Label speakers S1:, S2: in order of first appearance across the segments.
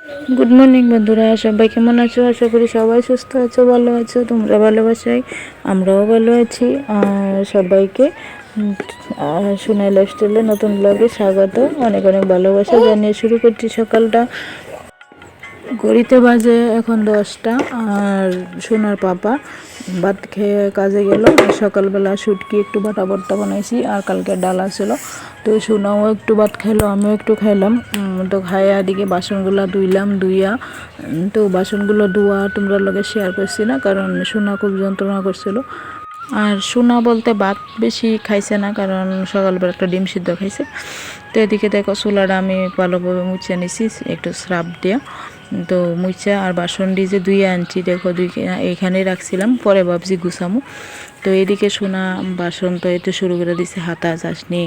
S1: Good morning বন্ধুরা, সবাই কেমন আছো? আশা করি সবাই সুস্থ আছো, ভালো আছো। তোমরা ভালোবাসাই আমরাও ভালো আছি। আর সবাইকে সোনাই লাইফস্টাইলে নতুন ব্লগে স্বাগত। অনেক অনেক ভালোবাসা জানিয়ে শুরু করছি সকালটা। ঘড়িতে বাজে এখন 10টা। আর সোনার পাপা ভাত খেয়ে কাজে গেল। সকালবেলা শুটকি একটু বাটা ভর্তা বানাইছি, আর কালকে ডাল ছিল। তো সোনাও একটু ভাত খাইলো, আমিও একটু খাইলাম। তো খাইয়া এদিকে বাসনগুলো ধুইলাম। ধুইয়া তো বাসনগুলো ধোয়া তোমরা লগে শেয়ার করছি না, কারণ সোনা খুব যন্ত্রণা করছিল। আর সোনা বলতে ভাত বেশি খাইছে না, কারণ সকালবেলা একটা ডিম সিদ্ধ খাইছে। তো এদিকে দেখো চুলাটা আমি ভালোভাবে মুছে নিছি একটু স্রাব দিয়া। তো মুছা আর বাসন দিয়ে ধুয়ে আনছি, দেখো এইখানে রাখছিলাম, পরে ভাবছি গুছামো। তো এদিকে সোনা বাসন তো একটু শুরু করে দিছে, হাতা চাশনি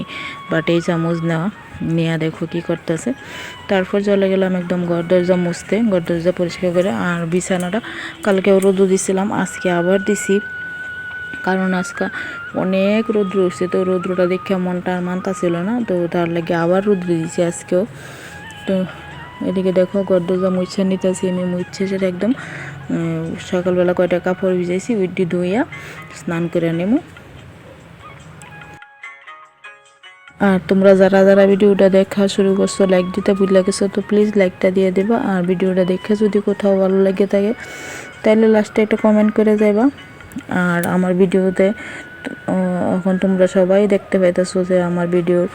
S1: বাটি চামচ নিয়ে দেখো কি করতেছে। তারপর চলে গেলাম একদম ঘর দরজা মুছতে, ঘর দরজা পরিষ্কার করে। আর বিছানাটা কালকেও রোদও দিছিলাম, আজকে আবার দিছি, কারণ আজকে অনেক রৌদ্র উঠছে। তো রৌদ্রটা দেখে মনটা আর মানতাছিল না, তো তার লাগে আবার রৌদ্র দিয়েছি আজকেও। তো এদিকে দেখো গরদরজা মুছে নিতেছি আমি, মুছে সেটা একদম সকালবেলা কয়টা কাপড় ভিজাইছি ওইটি ধুইয়া স্নান করে নেব। আর তোমরা যারা যারা ভিডিওটা দেখা শুরু করছো, লাইক দিতে ভুলে গেছো, তো প্লিজ লাইকটা দিয়ে দেবা। আর ভিডিওটা দেখে যদি কোথাও ভালো লাগে থাকে তাহলে লাস্টে একটা কমেন্ট করে যাইবা। আর আমার ভিডিওতে এখন তোমরা সবাই দেখতে পাইতেছো যে আমার ভিডিওর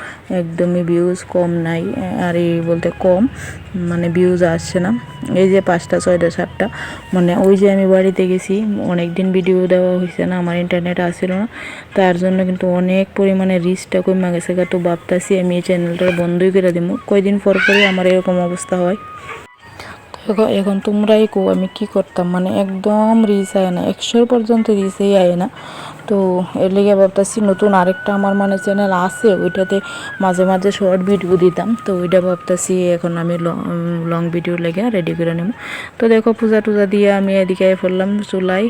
S1: একদমই ভিউজ কম নাই। আর এই বলতে কম মানে ভিউজ আসছে না। এই যে 5টা 6টা 7টা, মানে ওই যে আমি বাড়িতে গেছি, অনেক দিন ভিডিও দেওয়া হয়েছে না, আমার ইন্টারনেট আসছিল না, তার জন্য কিন্তু অনেক পরিমাণে রিচটা কমে গেছে। তো ভাবতেছি আমি এই চ্যানেলটা বন্ধই করে দিব, কয়দিন পর পরই আমার এরকম অবস্থা হয়। এখন তোমরাই কো আমি কি করতাম, মানে একদম রিচ আয় না, 100 পর্যন্ত রিচই আয় না। তো এর লেগে ভাবতেছি নতুন আরেকটা আমার মানে চ্যানেল আছে, ওইটাতে মাঝে মাঝে শর্ট ভিডিও দিতাম। তো ওইটা ভাবতেছি এখন আমি লং ভিডিও লেগে রেডি করে নেব। তো দেখো পূজা টুজা দিয়ে আমি এদিকে ফেললাম চুলাই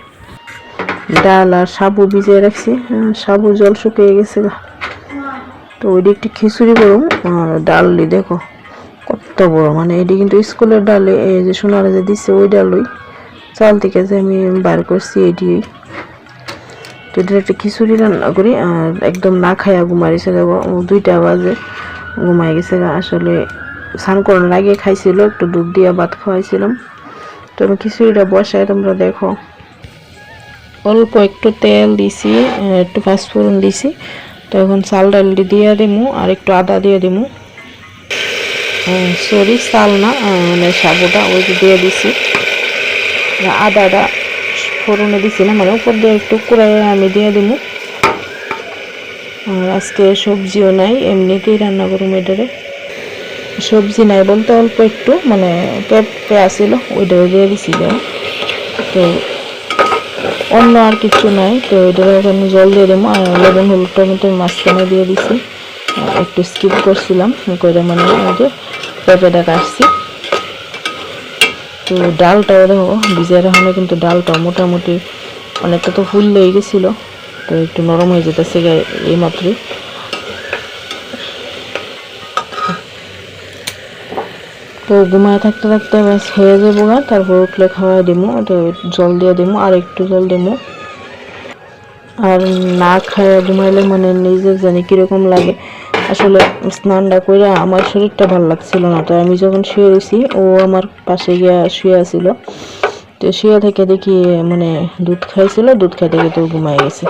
S1: ডাল আর সাবু ভিজিয়ে রাখছি। সাবু জল শুকিয়ে গেছে, তো ওইটা একটু খিচুড়ি করুন। আর ডাল দেখো কত বড়, মানে এটি কিন্তু স্কুলের ডালে, এই যে সোনারা যে দিচ্ছে ওই ডালই, চাল থেকে যে আমি বার করছি এটি। তো এটা একটা খিচুড়ি রান্না করি। আর একদম না খাইয়া ঘুমাইছে, দেখো 2টা বাজে ঘুমাই গেছে। আসলে স্নান করার আগে খাইছিল, একটু দুধ দিয়ে ভাত খাওয়াইছিলাম। তো আমি খিচুড়িটা বসাই, তোমরা দেখো অল্প একটু তেল দিছি, একটু পাঁচফোড়ন দিছি। তো এখন চাল ডালটি দিয়ে দিমু, আর একটু আদা দিয়ে দিমু। সরি চাল না, মানে সাবুটা ওই দিয়ে দিছি। আদাটা ফোড়নে দিছি না, মানে উপর দিয়ে একটু কুড়াই আমি দিয়ে দিমু। আর আজকে সবজিও নাই, এমনিতেই রান্না করুম এটারে। সবজি নাই বলতে অল্প একটু মানে পেঁপে আসছিল, ওইটাও দিয়ে দিছি যাও। তো অন্য আর কিছু নাই। তো এটারে আমি জল দিয়ে দেবো। আর লবণ হলুদটা কিন্তু মাঝখানে দিয়ে দিছি, একটু স্কিপ করছিলাম করে, মানে ওই যে পেঁপেটা কাটছি। তো ডালটাও দেখো ভিজে রাখানো, কিন্তু ডালটাও মোটামুটি অনেকটা তো ফুল লেগে গেছিলো, তো একটু নরম হয়ে যেতেছে এই মাত্রই। তো ঘুমায় থাকতে থাকতে বাস হয়ে যাবো গা, তারপর উঠলে খাওয়াই দিমু। তো জল দিয়ে দিমু, আর একটু জল দিমু। আর না খাওয়া ঘুমাইলে মানে নিজের জানি কীরকম লাগে। আসলে স্নানটা করে আমার শরীরটা ভালো লাগছিল না, তো আমি যখন শুয়ে রয়েছি ও আমার পাশে গিয়া শুয়ে ছিল। তো শুয়ে থেকে দেখি মানে দুধ খাইছিল, দুধ খাইতে খেতে ঘুমাই গেছে।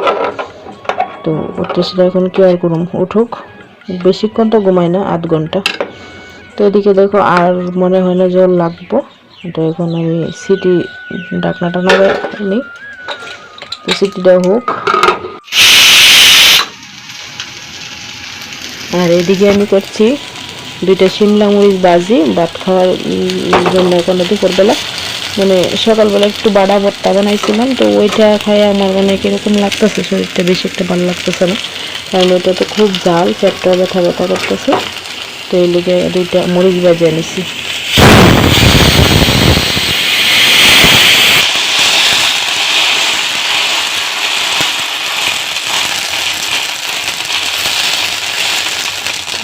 S1: তো উঠতে সেটা এখন কি আর করুম, উঠুক। বেশিক্ষণ তো ঘুমাই না, 8 ঘন্টা। তো এদিকে দেখো আর মনে হয় না জল লাগবো। তো এখন আমি সিটি ঢাকনাটা নাগাই নিই, তো সিটিটা হোক। আর এদিকে আমি করছি 2টা শিমলা মরিচ ভাজি ভাত খাওয়ার জন্য। কোনো দুপুরবেলা মানে সকালবেলা একটু বাড়া ভর্তা বানাইছিলাম, তো ওইটা খাই আমার মানে কীরকম লাগতেছে, শরীরটা বেশি একটা ভালো লাগতেছে না, কারণ ওইটা তো খুব ঝাল, পেটটা ব্যথা ব্যথা করতেছে। তো এই লিগে 2টা মরিচ ভাজি আনিছি।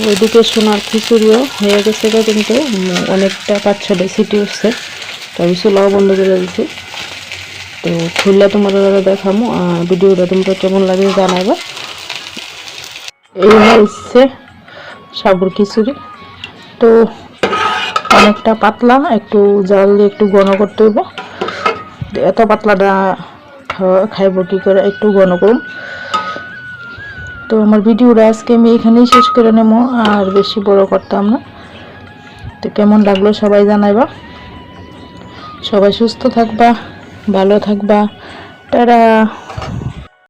S1: ওইদিকে সোনার খিচুড়িও হয়ে গেছে, কিন্তু অনেকটা 5-6টা সিটি উঠছে, তো আমি চুলাও বন্ধ করে দিচ্ছি। তো খুললে তোমরা দেখামো, ভিডিওটা তোমরা কেমন লাগে জানাইবা। এই হচ্ছে সাবুর খিচুড়ি। তো অনেকটা পাতলা, একটু জাল দিয়ে একটু ঘন করতে হইব। এত পাতলাটা খাইব কি করে, একটু ঘন করুন। তো আমার ভিডিওটা আজকে আমি এখানেই শেষ করে নেব, আর বেশি বড় করতাম না। তো কেমন লাগলো সবাই জানাইবা। সবাই সুস্থ থাকবা, ভালো থাকবা, টাটা।